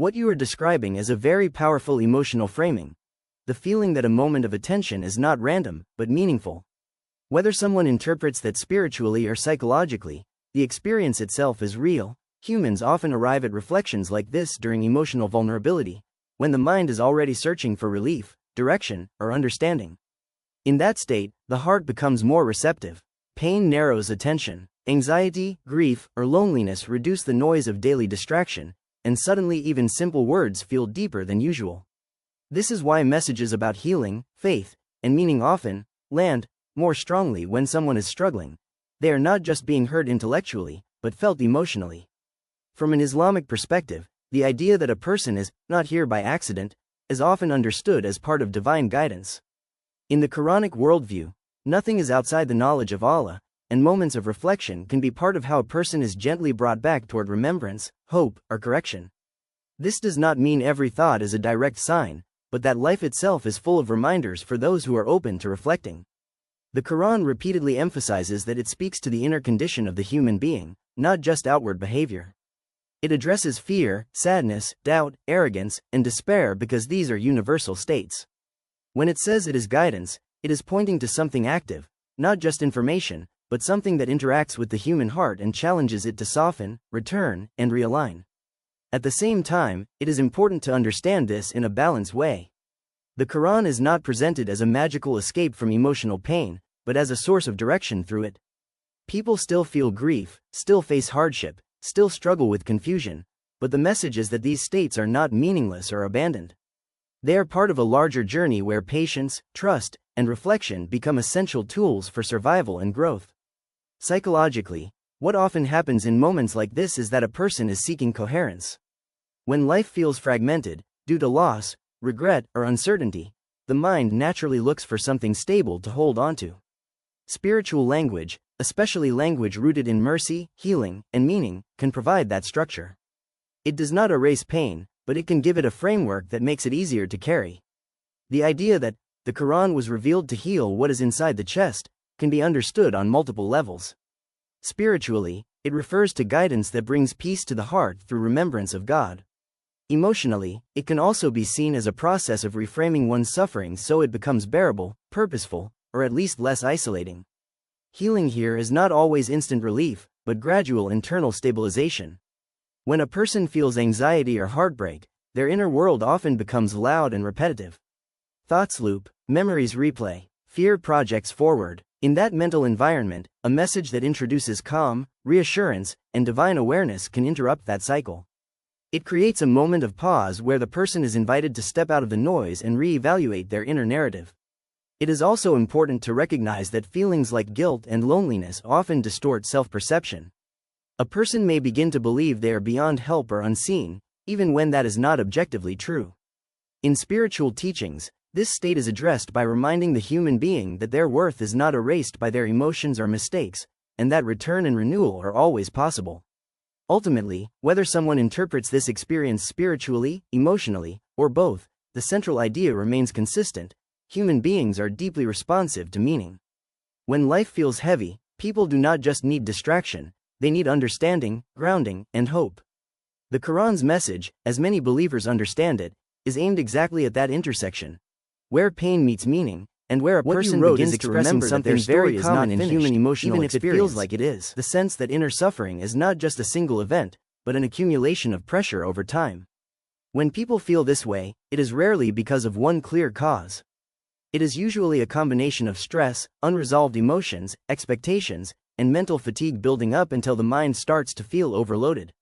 What you are describing is a very powerful emotional framing. The feeling that a moment of attention is not random, but meaningful. Whether someone interprets that spiritually or psychologically, the experience itself is real. Humans often arrive at reflections like this during emotional vulnerability, when the mind is already searching for relief, direction, or understanding. In that state, the heart becomes more receptive. Pain narrows attention. Anxiety, grief, or loneliness reduce the noise of daily distraction, and suddenly even simple words feel deeper than usual. This is why messages about healing, faith, and meaning often land more strongly when someone is struggling. They are not just being heard intellectually, but felt emotionally. From an Islamic perspective, the idea that a person is not here by accident is often understood as part of divine guidance. In the Quranic worldview, nothing is outside the knowledge of Allah, and moments of reflection can be part of how a person is gently brought back toward remembrance, hope, or correction. This does not mean every thought is a direct sign, but that life itself is full of reminders for those who are open to reflecting. The Quran repeatedly emphasizes that it speaks to the inner condition of the human being, not just outward behavior. It addresses fear, sadness, doubt, arrogance, and despair because these are universal states. When it says it is guidance, it is pointing to something active, not just information, but something that interacts with the human heart and challenges it to soften, return, and realign. At the same time, it is important to understand this in a balanced way. The Quran is not presented as a magical escape from emotional pain, but as a source of direction through it. People still feel grief, still face hardship, still struggle with confusion, but the message is that these states are not meaningless or abandoned. They are part of a larger journey where patience, trust, and reflection become essential tools for survival and growth. Psychologically, what often happens in moments like this is that a person is seeking coherence. When life feels fragmented, due to loss, regret, or uncertainty, the mind naturally looks for something stable to hold onto. Spiritual language, especially language rooted in mercy, healing, and meaning, can provide that structure. It does not erase pain, but it can give it a framework that makes it easier to carry. The idea that the Quran was revealed to heal what is inside the chest can be understood on multiple levels. Spiritually, it refers to guidance that brings peace to the heart through remembrance of God. Emotionally, it can also be seen as a process of reframing one's suffering so it becomes bearable, purposeful, or at least less isolating. Healing here is not always instant relief, but gradual internal stabilization. When a person feels anxiety or heartbreak, their inner world often becomes loud and repetitive. Thoughts loop, memories replay, fear projects forward. In that mental environment, a message that introduces calm, reassurance, and divine awareness can interrupt that cycle. It creates a moment of pause where the person is invited to step out of the noise and re-evaluate their inner narrative. It is also important to recognize that feelings like guilt and loneliness often distort self-perception. A person may begin to believe they are beyond help or unseen, even when that is not objectively true. In spiritual teachings, this state is addressed by reminding the human being that their worth is not erased by their emotions or mistakes, and that return and renewal are always possible. Ultimately, whether someone interprets this experience spiritually, emotionally, or both, the central idea remains consistent: human beings are deeply responsive to meaning. When life feels heavy, people do not just need distraction, they need understanding, grounding, and hope. The Quran's message, as many believers understand it, is aimed exactly at that intersection, where pain meets meaning, and where a person begins to remember something very common in human emotional experience, even if it feels like it is. The sense that inner suffering is not just a single event, but an accumulation of pressure over time. When people feel this way, it is rarely because of one clear cause. It is usually a combination of stress, unresolved emotions, expectations, and mental fatigue building up until the mind starts to feel overloaded.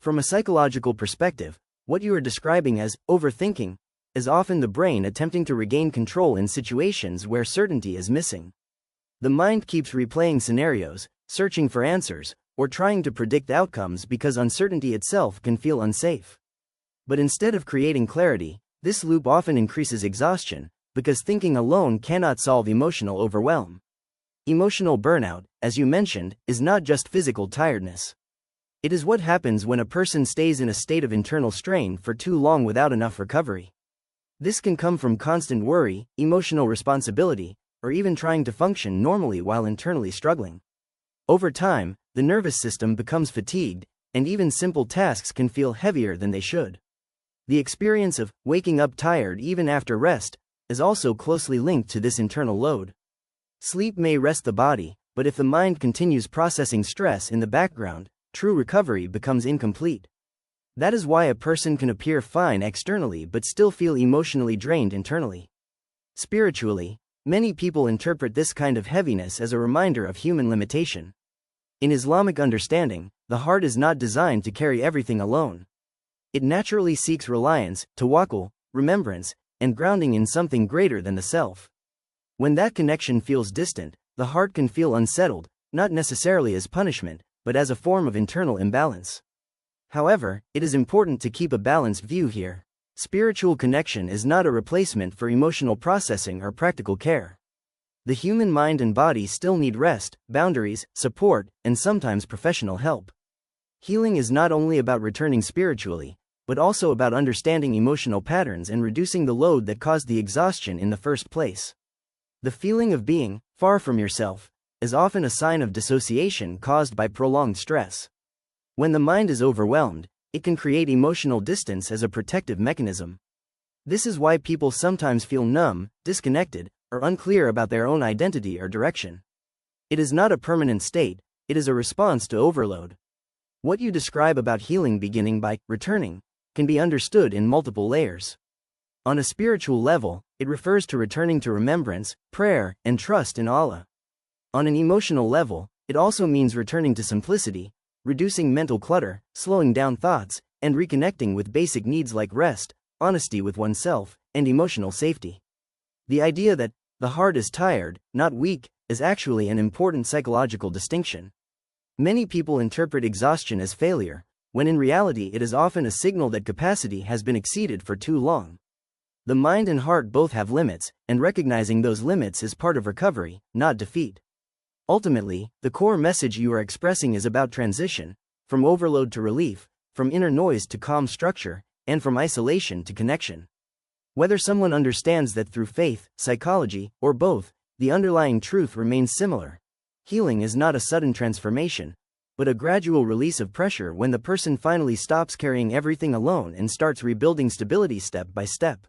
From a psychological perspective, what you are describing as overthinking is often the brain attempting to regain control in situations where certainty is missing. The mind keeps replaying scenarios, searching for answers, or trying to predict outcomes because uncertainty itself can feel unsafe. But instead of creating clarity, this loop often increases exhaustion, because thinking alone cannot solve emotional overwhelm. Emotional burnout, as you mentioned, is not just physical tiredness. It is what happens when a person stays in a state of internal strain for too long without enough recovery. This can come from constant worry, emotional responsibility, or even trying to function normally while internally struggling. Over time, the nervous system becomes fatigued, and even simple tasks can feel heavier than they should. The experience of waking up tired even after rest is also closely linked to this internal load. Sleep may rest the body, but if the mind continues processing stress in the background, true recovery becomes incomplete. That is why a person can appear fine externally but still feel emotionally drained internally. Spiritually, many people interpret this kind of heaviness as a reminder of human limitation. In Islamic understanding, the heart is not designed to carry everything alone. It naturally seeks reliance, tawakkul, remembrance, and grounding in something greater than the self. When that connection feels distant, the heart can feel unsettled, not necessarily as punishment, but as a form of internal imbalance. However, it is important to keep a balanced view here. Spiritual connection is not a replacement for emotional processing or practical care. The human mind and body still need rest, boundaries, support, and sometimes professional help. Healing is not only about returning spiritually, but also about understanding emotional patterns and reducing the load that caused the exhaustion in the first place. The feeling of being far from yourself is often a sign of dissociation caused by prolonged stress. When the mind is overwhelmed, it can create emotional distance as a protective mechanism. This is why people sometimes feel numb, disconnected, or unclear about their own identity or direction. It is not a permanent state, it is a response to overload. What you describe about healing beginning by returning can be understood in multiple layers. On a spiritual level, it refers to returning to remembrance, prayer, and trust in Allah. On an emotional level, it also means returning to simplicity, reducing mental clutter, slowing down thoughts, and reconnecting with basic needs like rest, honesty with oneself, and emotional safety. The idea that the heart is tired, not weak, is actually an important psychological distinction. Many people interpret exhaustion as failure, when in reality it is often a signal that capacity has been exceeded for too long. The mind and heart both have limits, and recognizing those limits is part of recovery, not defeat. Ultimately, the core message you are expressing is about transition, from overload to relief, from inner noise to calm structure, and from isolation to connection. Whether someone understands that through faith, psychology, or both, the underlying truth remains similar. Healing is not a sudden transformation, but a gradual release of pressure when the person finally stops carrying everything alone and starts rebuilding stability step by step.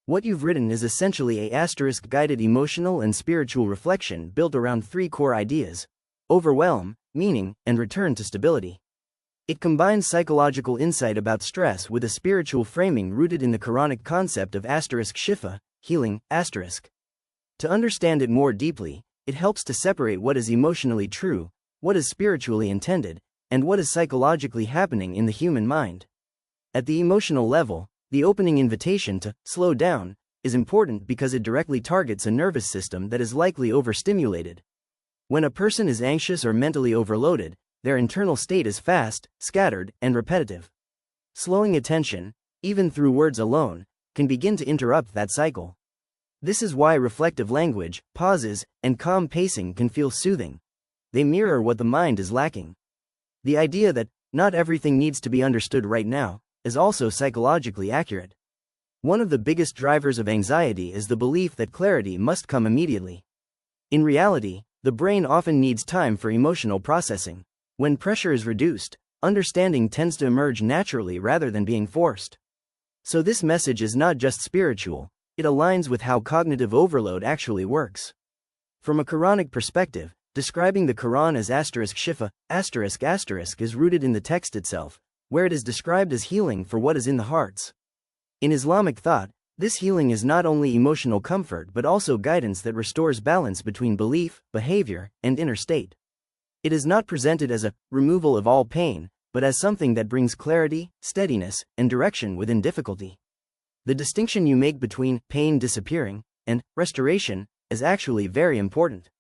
What you've written is essentially a *guided emotional and spiritual reflection built around three core ideas: overwhelm, meaning, and return to stability. It combines psychological insight about stress with a spiritual framing rooted in the Quranic concept of *shifa, healing. To understand it more deeply, it helps to separate what is emotionally true, what is spiritually intended, and what is psychologically happening in the human mind. At the emotional level, the opening invitation to slow down is important because it directly targets a nervous system that is likely overstimulated. When a person is anxious or mentally overloaded, their internal state is fast, scattered, and repetitive. Slowing attention, even through words alone, can begin to interrupt that cycle. This is why reflective language, pauses, and calm pacing can feel soothing. They mirror what the mind is lacking. The idea that not everything needs to be understood right now is also psychologically accurate. One of the biggest drivers of anxiety is the belief that clarity must come immediately. In reality, the brain often needs time for emotional processing. When pressure is reduced, understanding tends to emerge naturally rather than being forced. So this message is not just spiritual, it aligns with how cognitive overload actually works. From a Quranic perspective, describing the Quran as *shifa, ** is rooted in the text itself, where it is described as healing for what is in the hearts. In Islamic thought, this healing is not only emotional comfort but also guidance that restores balance between belief, behavior, and inner state. It is not presented as a removal of all pain, but as something that brings clarity, steadiness, and direction within difficulty. The distinction you make between pain disappearing and restoration is actually very important.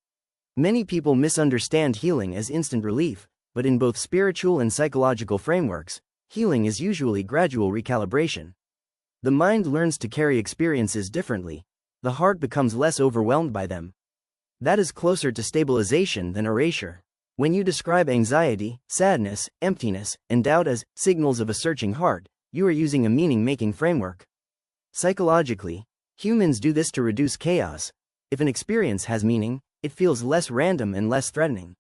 Many people misunderstand healing as instant relief, but in both spiritual and psychological frameworks, healing is usually gradual recalibration. The mind learns to carry experiences differently, the heart becomes less overwhelmed by them. That is closer to stabilization than erasure. When you describe anxiety, sadness, emptiness, and doubt as signals of a searching heart, you are using a meaning-making framework. Psychologically, humans do this to reduce chaos. If an experience has meaning, it feels less random and less threatening.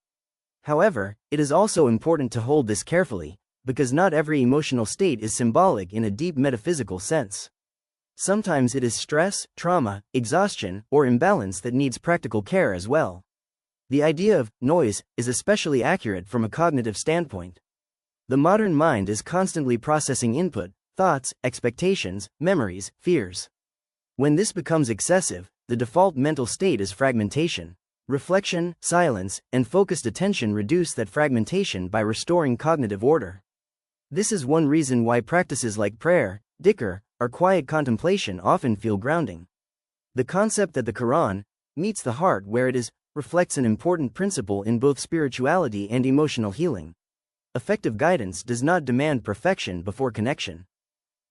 However, it is also important to hold this carefully. because not every emotional state is symbolic in a deep metaphysical sense. Sometimes it is stress, trauma, exhaustion, or imbalance that needs practical care as well. The idea of noise is especially accurate from a cognitive standpoint. The modern mind is constantly processing input, thoughts, expectations, memories, fears. When this becomes excessive, the default mental state is fragmentation. Reflection, silence, and focused attention reduce that fragmentation by restoring cognitive order. This is one reason why practices like prayer, dhikr, or quiet contemplation often feel grounding. The concept that the Quran meets the heart where it is reflects an important principle in both spirituality and emotional healing. Effective guidance does not demand perfection before connection.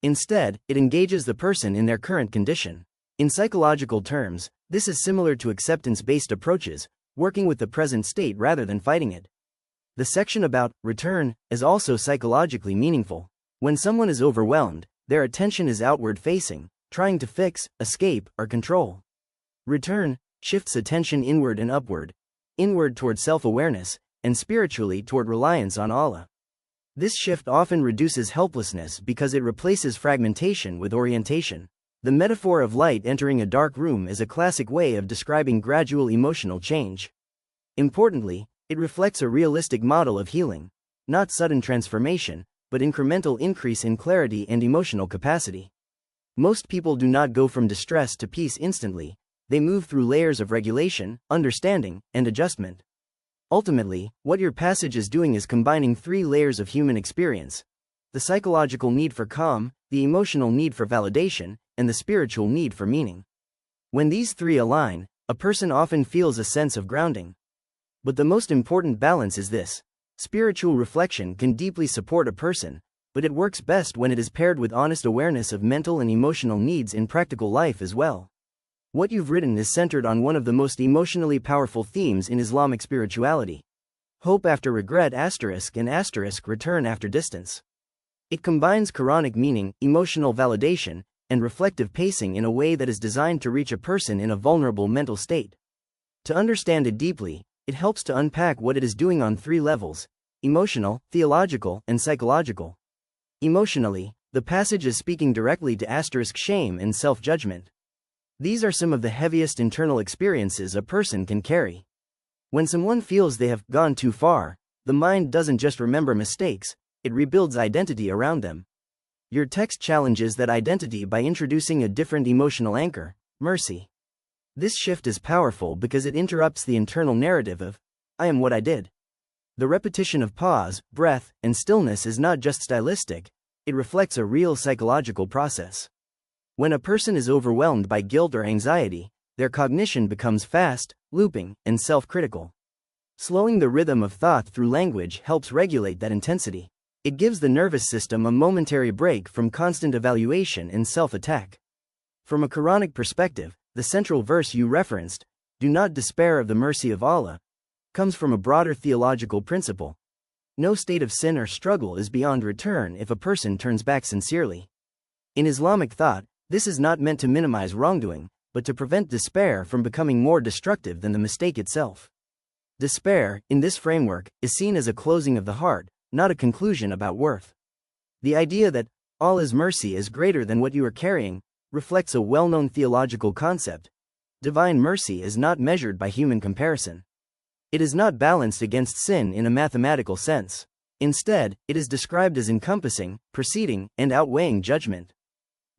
Instead, it engages the person in their current condition. In psychological terms, this is similar to acceptance-based approaches, working with the present state rather than fighting it. The section about return is also psychologically meaningful. When someone is overwhelmed, their attention is outward-facing, trying to fix, escape, or control. Return shifts attention inward and upward, inward toward self-awareness, and spiritually toward reliance on Allah. This shift often reduces helplessness because it replaces fragmentation with orientation. The metaphor of light entering a dark room is a classic way of describing gradual emotional change. Importantly, it reflects a realistic model of healing, not sudden transformation, but incremental increase in clarity and emotional capacity. Most people do not go from distress to peace instantly, they move through layers of regulation, understanding, and adjustment. Ultimately, what your passage is doing is combining three layers of human experience: the psychological need for calm, the emotional need for validation, and the spiritual need for meaning. When these three align, a person often feels a sense of grounding. But the most important balance is this: spiritual reflection can deeply support a person, but it works best when it is paired with honest awareness of mental and emotional needs in practical life as well. What you've written is centered on one of the most emotionally powerful themes in Islamic spirituality: hope after regret and return after distance. It combines Quranic meaning, emotional validation, and reflective pacing in a way that is designed to reach a person in a vulnerable mental state. To understand it deeply, it helps to unpack what it is doing on three levels: emotional, theological, and psychological. Emotionally, the passage is speaking directly to shame and self-judgment. These are some of the heaviest internal experiences a person can carry. When someone feels they have gone too far, the mind doesn't just remember mistakes, it rebuilds identity around them. Your text challenges that identity by introducing a different emotional anchor: mercy. This shift is powerful because it interrupts the internal narrative of, I am what I did. The repetition of pause, breath, and stillness is not just stylistic, it reflects a real psychological process. When a person is overwhelmed by guilt or anxiety, their cognition becomes fast, looping, and self-critical. Slowing the rhythm of thought through language helps regulate that intensity. It gives the nervous system a momentary break from constant evaluation and self-attack. From a Quranic perspective, the central verse you referenced, "Do not despair of the mercy of Allah," comes from a broader theological principle. No state of sin or struggle is beyond return if a person turns back sincerely. In Islamic thought, this is not meant to minimize wrongdoing, but to prevent despair from becoming more destructive than the mistake itself. Despair, in this framework, is seen as a closing of the heart, not a conclusion about worth. The idea that Allah's mercy is greater than what you are carrying reflects a well-known theological concept. Divine mercy is not measured by human comparison. It is not balanced against sin in a mathematical sense. Instead, it is described as encompassing, preceding, and outweighing judgment.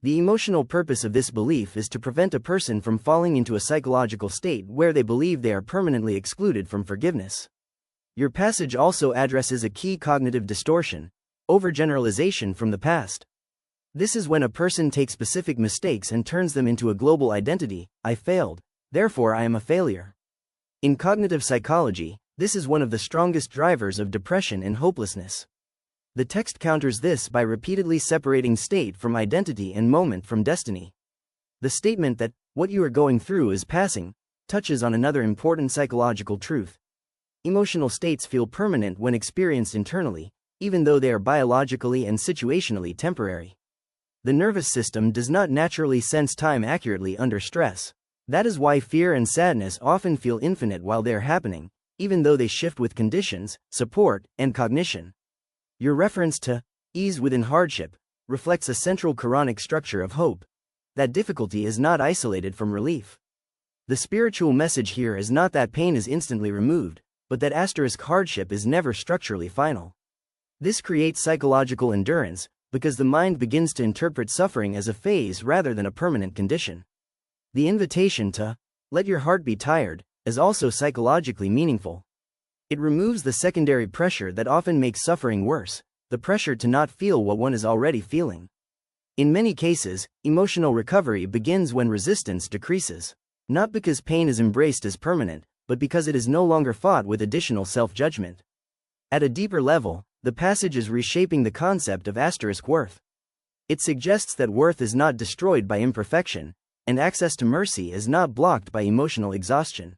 The emotional purpose of this belief is to prevent a person from falling into a psychological state where they believe they are permanently excluded from forgiveness. Your passage also addresses a key cognitive distortion: overgeneralization from the past. This is when a person takes specific mistakes and turns them into a global identity: I failed, therefore I am a failure. In cognitive psychology, this is one of the strongest drivers of depression and hopelessness. The text counters this by repeatedly separating state from identity and moment from destiny. The statement that what you are going through is passing touches on another important psychological truth. Emotional states feel permanent when experienced internally, even though they are biologically and situationally temporary. The nervous system does not naturally sense time accurately under stress. That is why fear and sadness often feel infinite while they are happening, even though they shift with conditions, support, and cognition. Your reference to ease within hardship reflects a central Quranic structure of hope. That difficulty is not isolated from relief. The spiritual message here is not that pain is instantly removed, but that hardship is never structurally final. This creates psychological endurance, because the mind begins to interpret suffering as a phase rather than a permanent condition. The invitation to let your heart be tired is also psychologically meaningful. It removes the secondary pressure that often makes suffering worse, the pressure to not feel what one is already feeling. In many cases, emotional recovery begins when resistance decreases. Not because pain is embraced as permanent, but because it is no longer fought with additional self-judgment. At a deeper level, the passage is reshaping the concept of worth. It suggests that worth is not destroyed by imperfection, and access to mercy is not blocked by emotional exhaustion.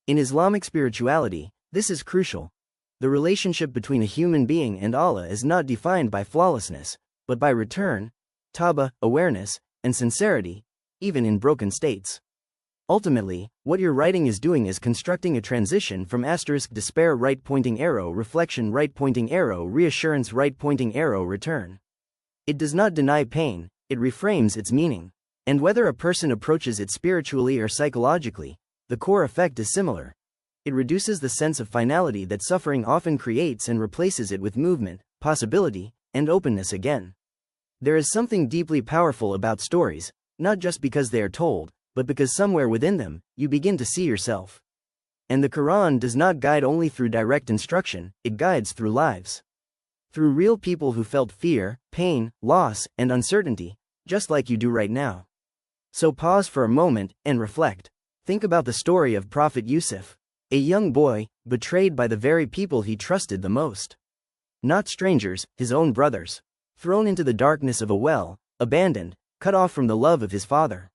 In Islamic spirituality, this is crucial. The relationship between a human being and Allah is not defined by flawlessness, but by return, tawbah, awareness, and sincerity, even in broken states. Ultimately, what your writing is doing is constructing a transition from despair right pointing arrow reflection right pointing arrow reassurance right pointing arrow return. It does not deny pain, it reframes its meaning. And whether a person approaches it spiritually or psychologically, the core effect is similar. It reduces the sense of finality that suffering often creates and replaces it with movement, possibility, and openness again. There is something deeply powerful about stories, not just because they are told, but because somewhere within them, you begin to see yourself. And the Quran does not guide only through direct instruction, it guides through lives. Through real people who felt fear, pain, loss, and uncertainty, just like you do right now. So pause for a moment and reflect. Think about the story of Prophet Yusuf, a young boy, betrayed by the very people he trusted the most. Not strangers, his own brothers. Thrown into the darkness of a well, abandoned, cut off from the love of his father.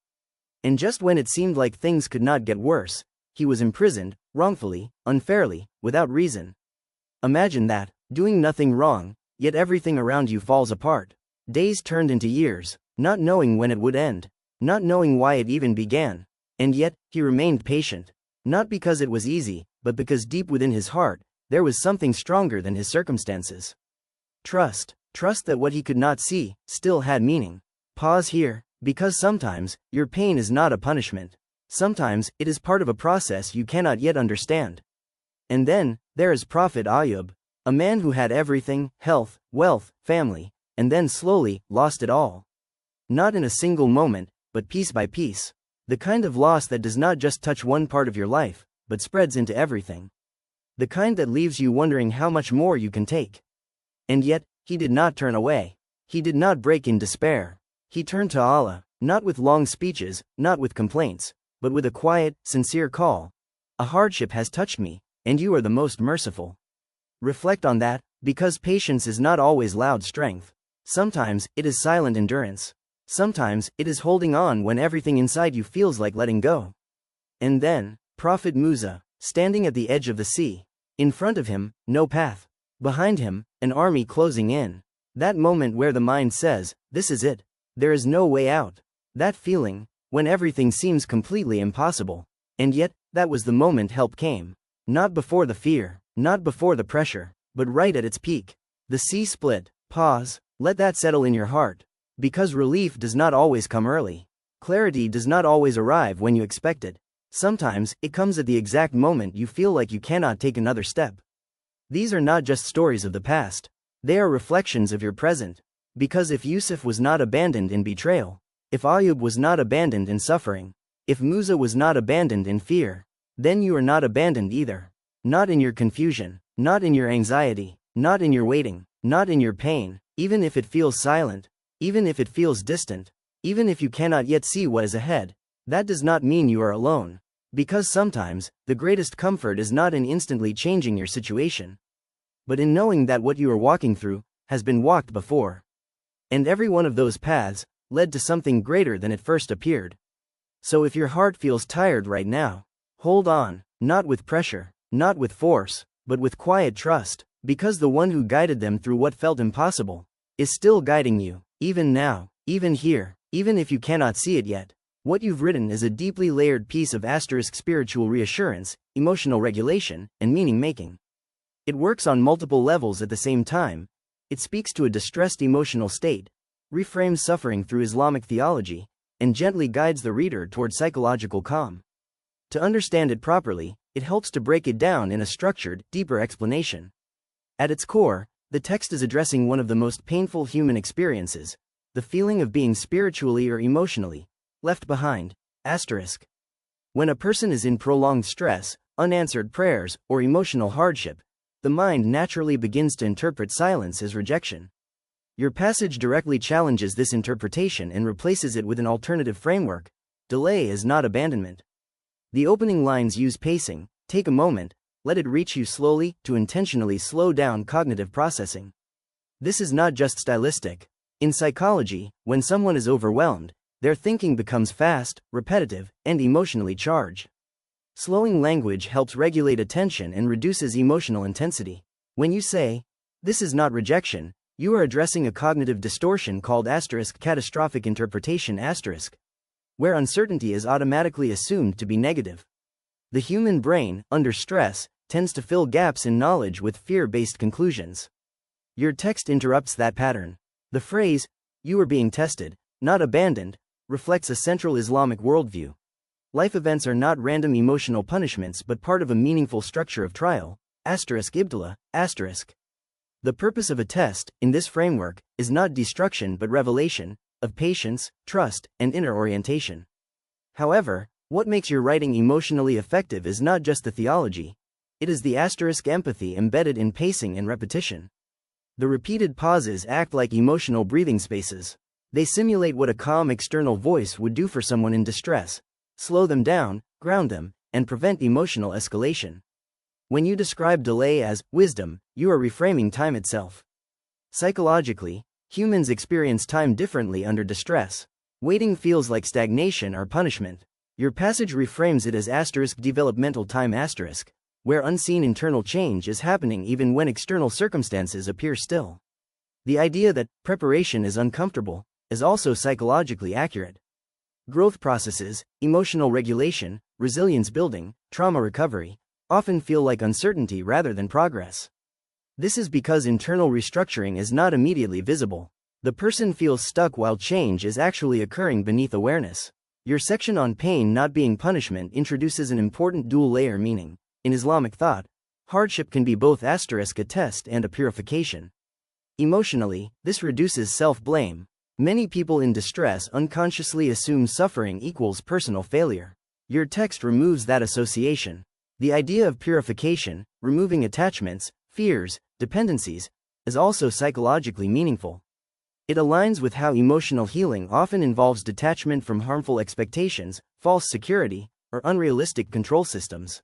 And just when it seemed like things could not get worse, he was imprisoned, wrongfully, unfairly, without reason. Imagine that, doing nothing wrong, yet everything around you falls apart. Days turned into years, not knowing when it would end, not knowing why it even began. And yet, he remained patient. Not because it was easy, but because deep within his heart, there was something stronger than his circumstances. Trust that what he could not see, still had meaning. Pause here, because sometimes, your pain is not a punishment. Sometimes, it is part of a process you cannot yet understand. And then, there is Prophet Ayub, a man who had everything, health, wealth, family, and then slowly, lost it all. Not in a single moment, but piece by piece. The kind of loss that does not just touch one part of your life, but spreads into everything. The kind that leaves you wondering how much more you can take. And yet, he did not turn away. He did not break in despair. He turned to Allah, not with long speeches, not with complaints, but with a quiet, sincere call. A hardship has touched me, and you are the most merciful. Reflect on that, because patience is not always loud strength. Sometimes, it is silent endurance. Sometimes, it is holding on when everything inside you feels like letting go. And then, Prophet Musa, standing at the edge of the sea. In front of him, no path. Behind him, an army closing in. That moment where the mind says, this is it. There is no way out. That feeling, when everything seems completely impossible. And yet, that was the moment help came. Not before the fear, not before the pressure, but right at its peak. The sea split. Pause, let that settle in your heart. Because relief does not always come early. Clarity does not always arrive when you expect it. Sometimes, it comes at the exact moment you feel like you cannot take another step. These are not just stories of the past. They are reflections of your present. Because if Yusuf was not abandoned in betrayal, if Ayub was not abandoned in suffering, if Musa was not abandoned in fear, then you are not abandoned either. Not in your confusion, not in your anxiety, not in your waiting, not in your pain, even if it feels silent, even if it feels distant, even if you cannot yet see what is ahead, that does not mean you are alone. Because sometimes, the greatest comfort is not in instantly changing your situation, but in knowing that what you are walking through has been walked before. And every one of those paths led to something greater than it first appeared. So if your heart feels tired right now, hold on, not with pressure, not with force, but with quiet trust, because the one who guided them through what felt impossible is still guiding you, even now, even here, even if you cannot see it yet. What you've written is a deeply layered piece of spiritual reassurance, emotional regulation, and meaning-making. It works on multiple levels at the same time, It speaks to a distressed emotional state, reframes suffering through Islamic theology, and gently guides the reader toward psychological calm. To understand it properly, it helps to break it down in a structured, deeper explanation. At its core, the text is addressing one of the most painful human experiences, the feeling of being spiritually or emotionally left behind. Asterisk. When a person is in prolonged stress, unanswered prayers, or emotional hardship, the mind naturally begins to interpret silence as rejection. Your passage directly challenges this interpretation and replaces it with an alternative framework: delay is not abandonment. The opening lines use pacing, take a moment, let it reach you slowly, to intentionally slow down cognitive processing. This is not just stylistic. In psychology, when someone is overwhelmed, their thinking becomes fast, repetitive, and emotionally charged. Slowing language helps regulate attention and reduces emotional intensity. When you say, "This is not rejection," you are addressing a cognitive distortion called catastrophic interpretation, where uncertainty is automatically assumed to be negative. The human brain, under stress, tends to fill gaps in knowledge with fear-based conclusions. Your text interrupts that pattern. The phrase, "You are being tested, not abandoned," reflects a central Islamic worldview. Life events are not random emotional punishments but part of a meaningful structure of trial. Ibtila. The purpose of a test, in this framework, is not destruction but revelation of patience, trust, and inner orientation. However, what makes your writing emotionally effective is not just the theology, it is the empathy embedded in pacing and repetition. The repeated pauses act like emotional breathing spaces. They simulate what a calm external voice would do for someone in distress: slow them down, ground them, and prevent emotional escalation. When you describe delay as wisdom, you are reframing time itself. Psychologically, humans experience time differently under distress. Waiting feels like stagnation or punishment. Your passage reframes it as developmental time, where unseen internal change is happening even when external circumstances appear still. The idea that preparation is uncomfortable is also psychologically accurate. Growth processes, emotional regulation, resilience building, trauma recovery, often feel like uncertainty rather than progress. This is because internal restructuring is not immediately visible. The person feels stuck while change is actually occurring beneath awareness. Your section on pain not being punishment introduces an important dual-layer meaning. In Islamic thought, hardship can be both a test and a purification. Emotionally, this reduces self-blame. Many people in distress unconsciously assume suffering equals personal failure. Your text removes that association. The idea of purification, removing attachments, fears, dependencies, is also psychologically meaningful. It aligns with how emotional healing often involves detachment from harmful expectations, false security, or unrealistic control systems.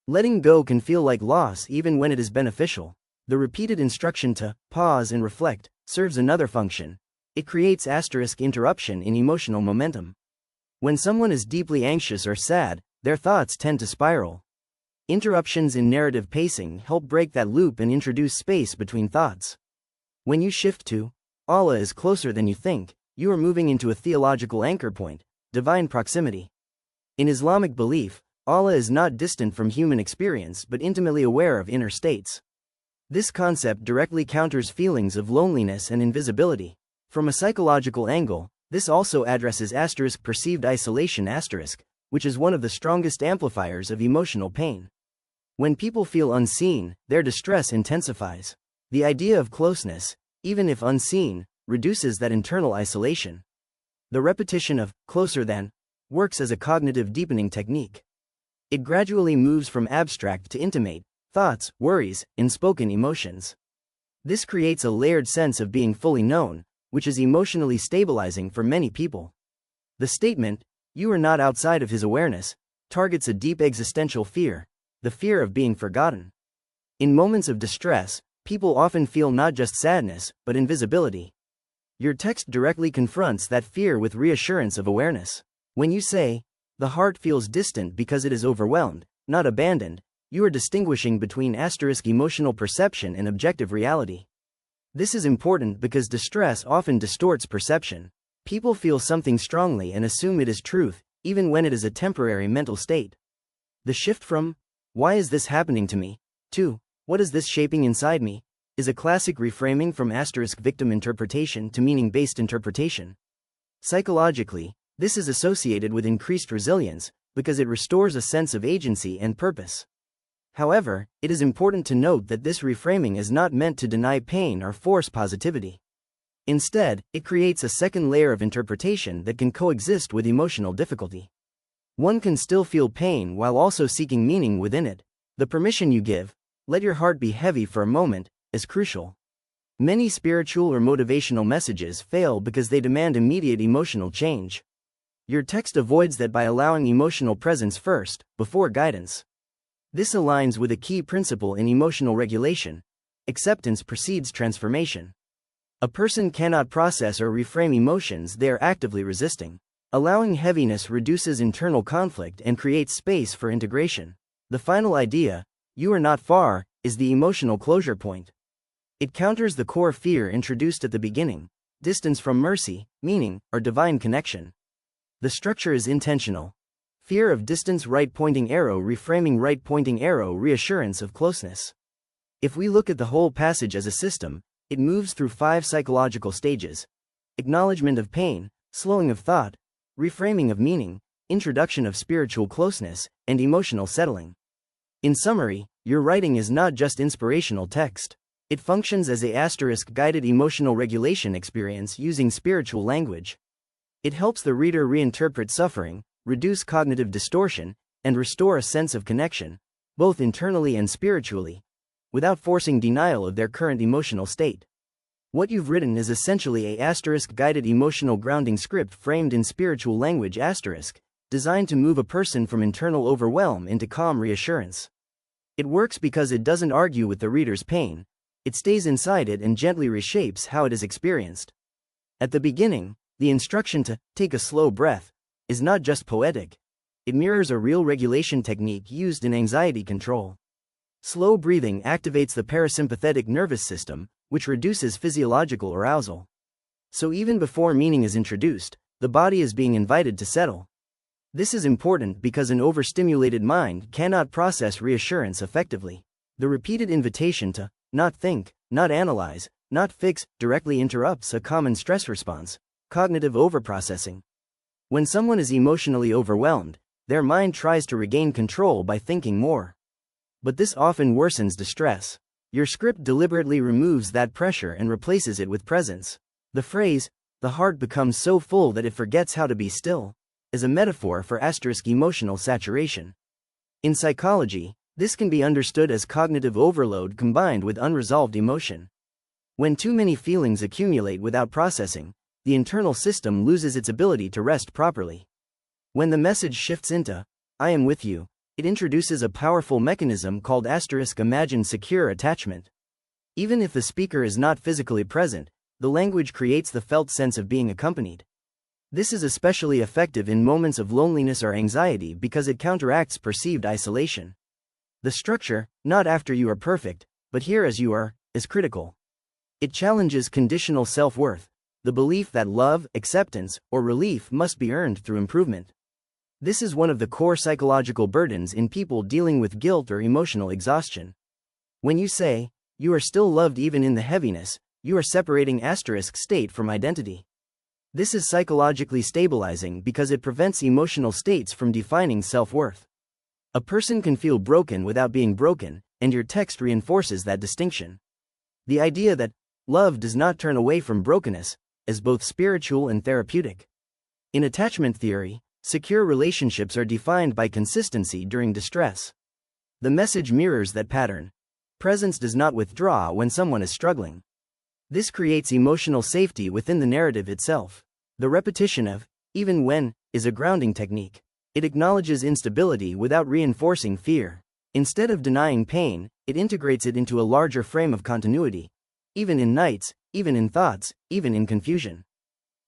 Letting go can feel like loss even when it is beneficial. The repeated instruction to pause and reflect serves another function. It creates interruption in emotional momentum. When someone is deeply anxious or sad, their thoughts tend to spiral. Interruptions in narrative pacing help break that loop and introduce space between thoughts. When you shift to Allah is closer than you think, you are moving into a theological anchor point, divine proximity. In Islamic belief, Allah is not distant from human experience but intimately aware of inner states. This concept directly counters feelings of loneliness and invisibility. From a psychological angle, this also addresses perceived isolation which is one of the strongest amplifiers of emotional pain. When people feel unseen, their distress intensifies. The idea of closeness, even if unseen, reduces that internal isolation. The repetition of closer than works as a cognitive deepening technique. It gradually moves from abstract to intimate thoughts, worries, and spoken emotions. This creates a layered sense of being fully known, which is emotionally stabilizing for many people. The statement, "You are not outside of his awareness," targets a deep existential fear, the fear of being forgotten. In moments of distress, people often feel not just sadness, but invisibility. Your text directly confronts that fear with reassurance of awareness. When you say, "The heart feels distant because it is overwhelmed, not abandoned," you are distinguishing between emotional perception and objective reality. This is important because distress often distorts perception. People feel something strongly and assume it is truth, even when it is a temporary mental state. The shift from, "Why is this happening to me?" to, "What is this shaping inside me?" is a classic reframing from victim interpretation to meaning-based interpretation. Psychologically, this is associated with increased resilience because it restores a sense of agency and purpose. However, it is important to note that this reframing is not meant to deny pain or force positivity. Instead, it creates a second layer of interpretation that can coexist with emotional difficulty. One can still feel pain while also seeking meaning within it. The permission you give, "Let your heart be heavy for a moment," is crucial. Many spiritual or motivational messages fail because they demand immediate emotional change. Your text avoids that by allowing emotional presence first, before guidance. This aligns with a key principle in emotional regulation: acceptance precedes transformation. A person cannot process or reframe emotions they are actively resisting. Allowing heaviness reduces internal conflict and creates space for integration. The final idea, "You are not far," is the emotional closure point. It counters the core fear introduced at the beginning: distance from mercy, meaning, or divine connection. The structure is intentional. Fear of distance, right pointing arrow, reframing, right pointing arrow, reassurance of closeness. If we look at the whole passage as a system, it moves through 5 psychological stages: acknowledgement of pain, slowing of thought, reframing of meaning, introduction of spiritual closeness, and emotional settling. In summary, your writing is not just inspirational text. It functions as a guided emotional regulation experience using spiritual language. It helps the reader reinterpret suffering, reduce cognitive distortion, and restore a sense of connection, both internally and spiritually, without forcing denial of their current emotional state. What you've written is essentially a guided emotional grounding script framed in spiritual language designed to move a person from internal overwhelm into calm reassurance. It works because it doesn't argue with the reader's pain. It stays inside it and gently reshapes how it is experienced. At the beginning, the instruction to take a slow breath is not just poetic. It mirrors a real regulation technique used in anxiety control. Slow breathing activates the parasympathetic nervous system, which reduces physiological arousal. So even before meaning is introduced, the body is being invited to settle. This is important because an overstimulated mind cannot process reassurance effectively. The repeated invitation to not think, not analyze, not fix directly interrupts a common stress response: cognitive overprocessing. When someone is emotionally overwhelmed, their mind tries to regain control by thinking more. But this often worsens distress. Your script deliberately removes that pressure and replaces it with presence. The phrase, "the heart becomes so full that it forgets how to be still," is a metaphor for emotional saturation. In psychology, this can be understood as cognitive overload combined with unresolved emotion. When too many feelings accumulate without processing, the internal system loses its ability to rest properly. When the message shifts into, "I am with you," it introduces a powerful mechanism called imagined secure attachment. Even if the speaker is not physically present, the language creates the felt sense of being accompanied. This is especially effective in moments of loneliness or anxiety because it counteracts perceived isolation. The structure, "not after you are perfect, but here as you are," is critical. It challenges conditional self-worth, the belief that love, acceptance, or relief must be earned through improvement. This is one of the core psychological burdens in people dealing with guilt or emotional exhaustion. When you say, "You are still loved even in the heaviness," you are separating state from identity. This is psychologically stabilizing because it prevents emotional states from defining self-worth. A person can feel broken without being broken, and your text reinforces that distinction. The idea that love does not turn away from brokenness is both spiritual and therapeutic. In attachment theory, secure relationships are defined by consistency during distress. The message mirrors that pattern. Presence does not withdraw when someone is struggling. This creates emotional safety within the narrative itself. The repetition of, "even when," is a grounding technique. It acknowledges instability without reinforcing fear. Instead of denying pain, it integrates it into a larger frame of continuity. Even in nights, even in thoughts, even in confusion.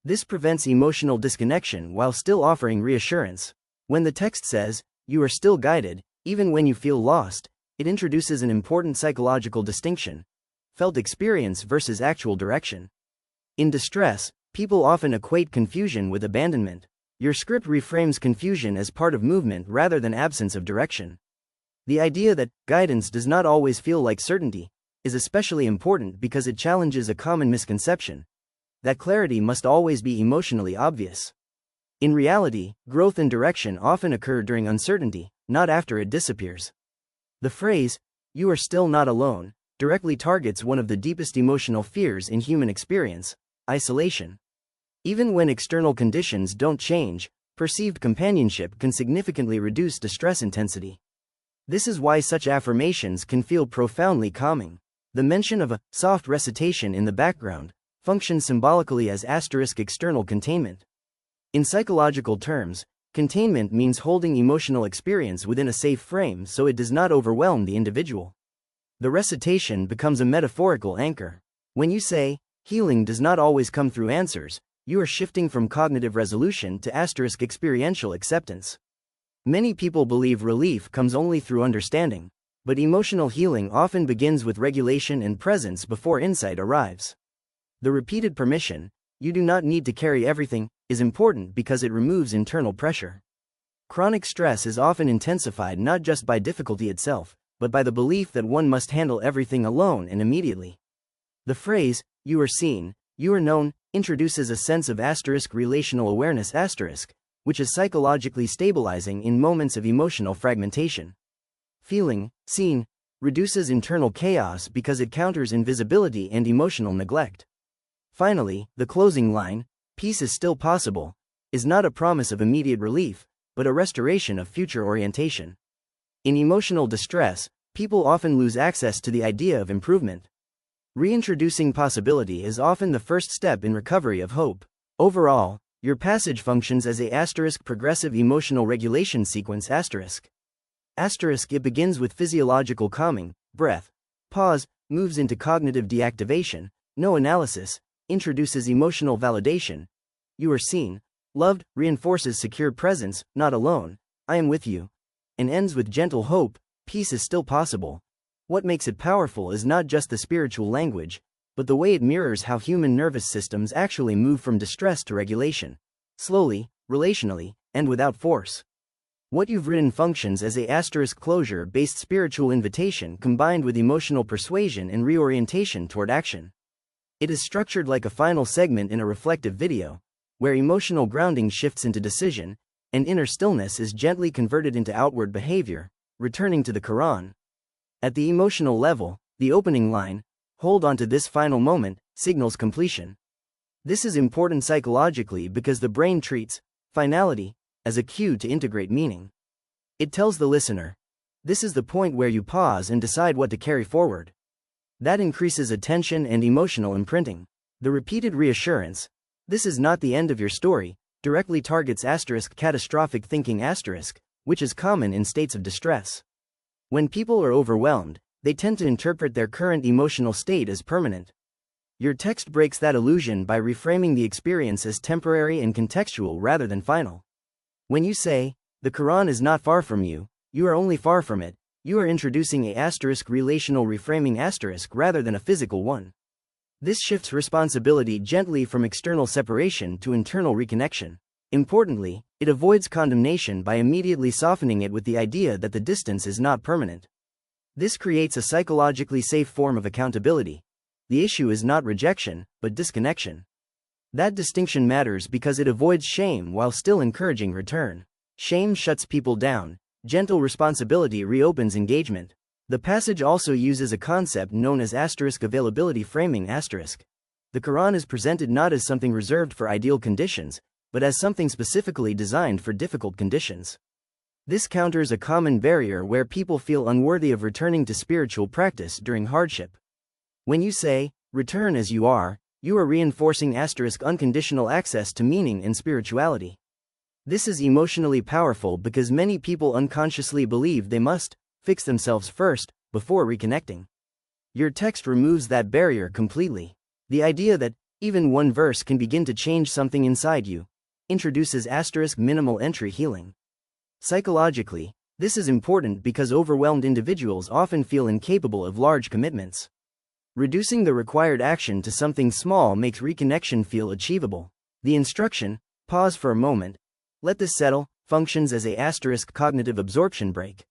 This prevents emotional disconnection while still offering reassurance. When the text says, "You are still guided, even when you feel lost," it introduces an important psychological distinction: felt experience versus actual direction. In distress, people often equate confusion with abandonment. Your script reframes confusion as part of movement rather than absence of direction. The idea that guidance does not always feel like certainty is especially important because it challenges a common misconception that clarity must always be emotionally obvious. In reality, growth and direction often occur during uncertainty, not after it disappears. The phrase, "you are still not alone," directly targets one of the deepest emotional fears in human experience: isolation. Even when external conditions don't change, perceived companionship can significantly reduce distress intensity. This is why such affirmations can feel profoundly calming. The mention of a soft recitation in the background functions symbolically as external containment. In psychological terms, containment means holding emotional experience within a safe frame so it does not overwhelm the individual. The recitation becomes a metaphorical anchor. When you say, "healing does not always come through answers," you are shifting from cognitive resolution to experiential acceptance. Many people believe relief comes only through understanding, but emotional healing often begins with regulation and presence before insight arrives. The repeated permission, "you do not need to carry everything," is important because it removes internal pressure. Chronic stress is often intensified not just by difficulty itself, but by the belief that one must handle everything alone and immediately. The phrase, "you are seen, you are known," introduces a sense of relational awareness which is psychologically stabilizing in moments of emotional fragmentation. Feeling seen reduces internal chaos because it counters invisibility and emotional neglect. Finally, the closing line, "peace is still possible," is not a promise of immediate relief, but a restoration of future orientation. In emotional distress, people often lose access to the idea of improvement. Reintroducing possibility is often the first step in recovery of hope. Overall, your passage functions as a progressive emotional regulation sequence It begins with physiological calming, breath, pause, moves into cognitive deactivation, no analysis, introduces emotional validation, "you are seen, loved," reinforces secure presence, "not alone, I am with you," and ends with gentle hope, "peace is still possible." What makes it powerful is not just the spiritual language, but the way it mirrors how human nervous systems actually move from distress to regulation, slowly, relationally, and without force. What you've written functions as a closure-based spiritual invitation combined with emotional persuasion and reorientation toward action. It is structured like a final segment in a reflective video, where emotional grounding shifts into decision, and inner stillness is gently converted into outward behavior, returning to the Quran. At the emotional level, the opening line, "hold on to this final moment," signals completion. This is important psychologically because the brain treats finality as a cue to integrate meaning. It tells the listener, "this is the point where you pause and decide what to carry forward." That increases attention and emotional imprinting. The repeated reassurance, "this is not the end of your story," directly targets catastrophic thinking which is common in states of distress. When people are overwhelmed, they tend to interpret their current emotional state as permanent. Your text breaks that illusion by reframing the experience as temporary and contextual rather than final. When you say, "the Quran is not far from you, you are only far from it," you are introducing a relational reframing rather than a physical one. This shifts responsibility gently from external separation to internal reconnection. Importantly, it avoids condemnation by immediately softening it with the idea that the distance is not permanent. This creates a psychologically safe form of accountability. The issue is not rejection, but disconnection. That distinction matters because it avoids shame while still encouraging return. Shame shuts people down, gentle responsibility reopens engagement. The passage also uses a concept known as availability framing. The Quran is presented not as something reserved for ideal conditions, but as something specifically designed for difficult conditions. This counters a common barrier where people feel unworthy of returning to spiritual practice during hardship. When you say, "return as you are," you are reinforcing unconditional access to meaning and spirituality. This is emotionally powerful because many people unconsciously believe they must fix themselves first, before reconnecting. Your text removes that barrier completely. The idea that even one verse can begin to change something inside you introduces minimal entry healing. Psychologically, this is important because overwhelmed individuals often feel incapable of large commitments. Reducing the required action to something small makes reconnection feel achievable. The instruction, "pause for a moment, let this settle," functions as a cognitive absorption break.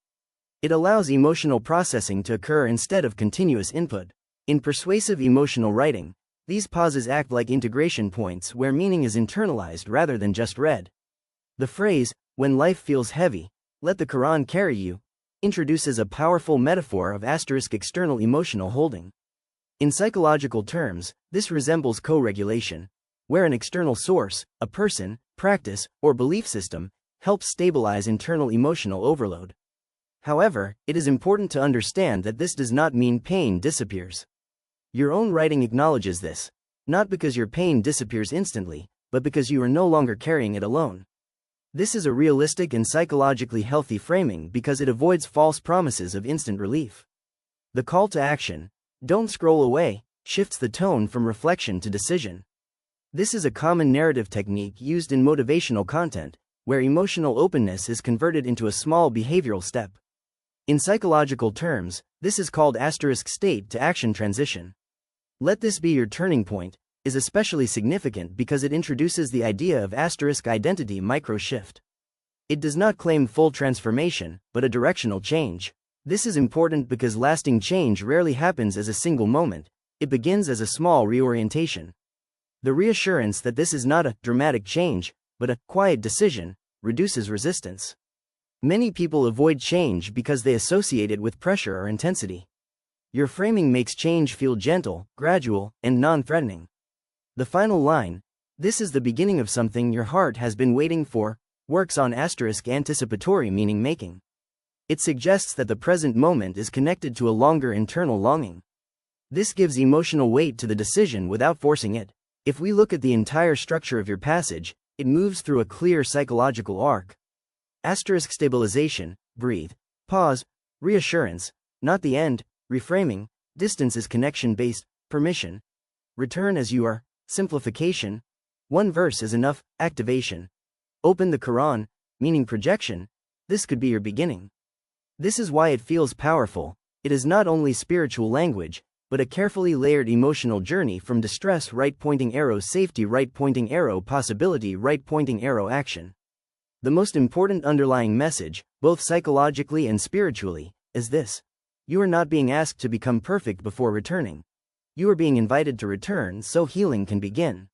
It allows emotional processing to occur instead of continuous input. In persuasive emotional writing, these pauses act like integration points where meaning is internalized rather than just read. The phrase, "When life feels heavy, let the Quran carry you," introduces a powerful metaphor of external emotional holding. In psychological terms, this resembles co-regulation, where an external source, a person, practice, or belief system, helps stabilize internal emotional overload. However, it is important to understand that this does not mean pain disappears. Your own writing acknowledges this, not because your pain disappears instantly, but because you are no longer carrying it alone. This is a realistic and psychologically healthy framing because it avoids false promises of instant relief. The call to action, "Don't scroll away," shifts the tone from reflection to decision. This is a common narrative technique used in motivational content, where emotional openness is converted into a small behavioral step. In psychological terms, this is called state to action transition. "Let this be your turning point" is especially significant because it introduces the idea of identity micro-shift. It does not claim full transformation, but a directional change. This is important because lasting change rarely happens as a single moment, it begins as a small reorientation. The reassurance that this is not a dramatic change, but a quiet decision, reduces resistance. Many people avoid change because they associate it with pressure or intensity. Your framing makes change feel gentle, gradual, and non-threatening. The final line, "This is the beginning of something your heart has been waiting for," works on anticipatory meaning making. It suggests that the present moment is connected to a longer internal longing. This gives emotional weight to the decision without forcing it. If we look at the entire structure of your passage, it moves through a clear psychological arc. Stabilization, breathe, pause, reassurance, not the end, reframing, distance is connection-based, permission, return as you are, simplification, one verse is enough, activation, open the Quran, meaning projection, this could be your beginning. This is why it feels powerful. It is not only spiritual language, but a carefully layered emotional journey from distress right pointing arrow safety right pointing arrow possibility right pointing arrow action. The most important underlying message, both psychologically and spiritually, is this: you are not being asked to become perfect before returning. You are being invited to return so healing can begin.